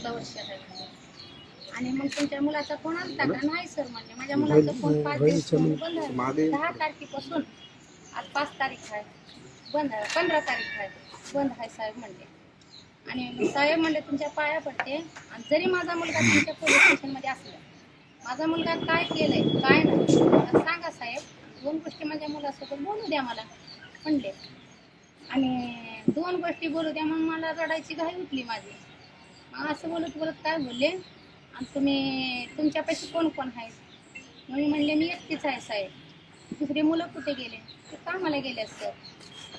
5 वर्ष आहे. आणि मग तुमच्या मुलाचा फोन आलता का? नाही सर म्हणले, माझ्या मुलाचा फोन 5 दिवस बंद आहे. 10 तारखेपासून आज 5 तारीख आहे, बंद आहे. 15 तारीख आहे, बंद आहे साहेब म्हणले. आणि साहेब म्हणले तुमच्या पाया पडते, आणि जरी माझा मुलगा तुमच्या पोलीस स्टेशनमध्ये असला, माझा मुलगा काय केलंय काय नाही तर सांगा साहेब. 2 गोष्टी माझ्या मुलासोबत बोलू द्या मला म्हणले. आणि 2 गोष्टी बोलू द्या म्हणून मला रडायची घाई उठली माझी. मग असं बोलत बोलत काय बोलले, आणि तुम्ही तुमच्यापाशी कोण कोण आहेत? मी म्हणले मी एकटीच आहे साहेब, दुसरे मुलं कुठे गेले? ते कामाला गेले सर.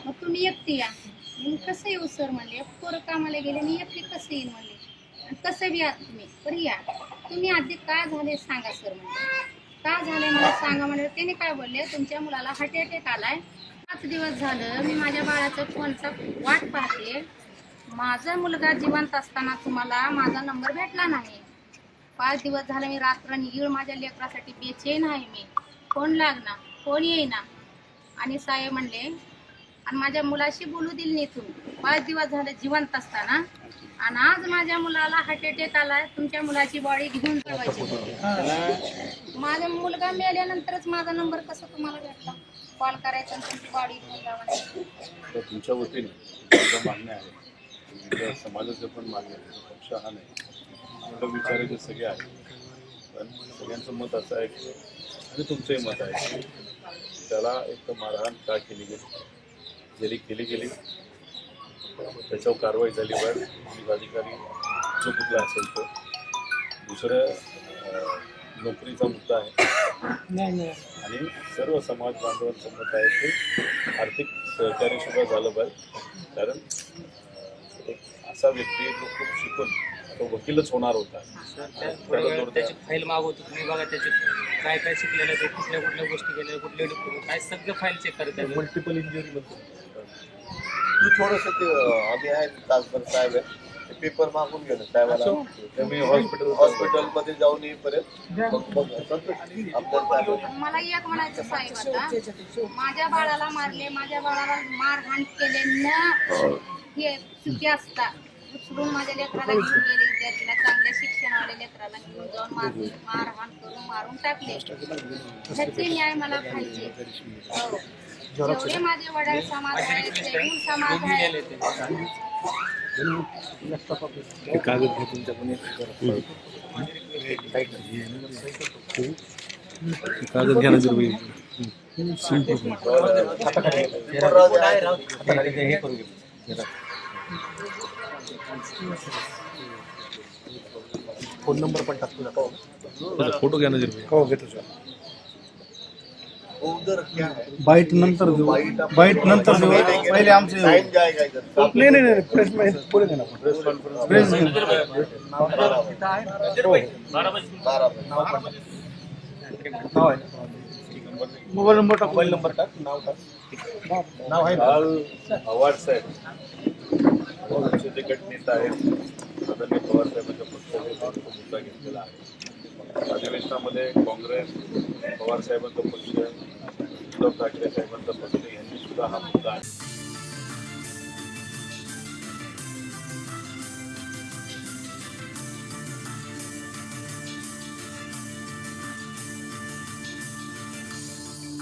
मग तुम्ही एकटी या. मी कसं येऊ सर म्हणले, पोरं कामाला गेले, मी एकटी कसं येईन म्हणले. आणि कसं बी आहात तुम्ही बरं या. तुम्ही आधी काय झाले सांगा सर म्हणले. काय झाले मला सांगा म्हणले. त्याने काय बोलले, तुमच्या मुलाला हार्ट अटॅक आलाय. 5 दिवस झालं मी माझ्या बाळाच्या फोनचा वाट पाहते. माझा मुलगा जिवंत असताना तुम्हाला माझा नंबर भेटला नाही. 5 दिवस झाले मी रात्रंदिवस माझ्या लेकरासाठी बेचैन आहे. मी फोन लागना, फोन येईना. आणि साहेब म्हणले, आणि माझ्या मुलाशी बोलू दिली नाही तुम्ही 5 दिवस झाले जिवंत असताना, आणि आज माझ्या मुलाला हार्ट अटॅक आलाय. तुमच्या मुलाची बॉडी घेऊन जायची. माझा मुलगा मेल्यानंतरच माझा नंबर कसा तुम्हाला भेटला? कॉल करायचा आणि तुमची बॉडी घेऊन जावायची. तुमच्या वतीने माझं मान्य आहे, तुमच्या समाजाचं पण मान्य आहे. पक्ष हा नाही, विचारायचे सगळे आहेत. पण सगळ्यांचं मत असं आहे की, आणि तुमचंही मत आहे की त्याला एक मारहाण का केली केली गेली त्याच्यावर कारवाई झाली पाहिजे. पोलीस अधिकारी जो कुठला असेल तो. दुसरं नोकरीचा मुद्दा आहे, आणि सर्व समाज बांधवांचं मत आहे की आर्थिक सहकार्य सुद्धा झालं पाहिजे. कारण एक असा व्यक्ती जो खूप शिकून तो वकीलच होणार होता. त्याची फाईल मागवतो तुम्ही बघा, त्याचे काय काय शिकलेलं, ते कुठल्या कुठल्या गोष्टी केल्या, कुठले काय सगळं फाईल चेक करतात. मल्टिपल इंजुरी म्हणतो. तू थोडंसं ते आम्ही आहे तासभर साहेब आहे, ते पेपर मागून गेलं साहेबाला. मी हॉस्पिटलमध्ये जाऊन येईपर्यंत आपल्याला मला एक म्हणायचं साहेब, आता माझ्या बाळाला मारले, माझ्या बाळाला मारहाण केले न हे चुकी असता उचलून माझ्या लेकराला घेऊन गेले, विद्यार्थीला चांगल्या शिक्षणवाल्या लेकराला घेऊन जाऊन मारहाण करून मारून टाकले. ह्याचे न्याय मला पाहिजे. हो, जेवढे माझे वडील समाज आहे, जैन समाज आहे. कागद घे तुमच्या पण कागद घ्या ना जर फोन नंबर पण टाकतो. फोटो घ्या ना जर. हो घेतो सर. बाईट नंतर देऊ, बाईट नंतर देऊ. पहिले आमचे नाही नाही नाही प्रेस पुढे घ्या ना. प्रेस नाव आहे, मोबाईल नंबर टाक, मोबाईल नंबर टाक, नाव टाक. नाव आहे. आवाज साहेब आमचे जे गटनेता आहेत आदरणीय पवार साहेबांच्या पक्षाने मुद्दा घेतलेला आहे. अधिवेशनामध्ये काँग्रेस, पवार साहेबांचा पक्ष, उद्धव ठाकरे साहेबांचा पक्ष यांनी सुद्धा हा मुद्दा आहे.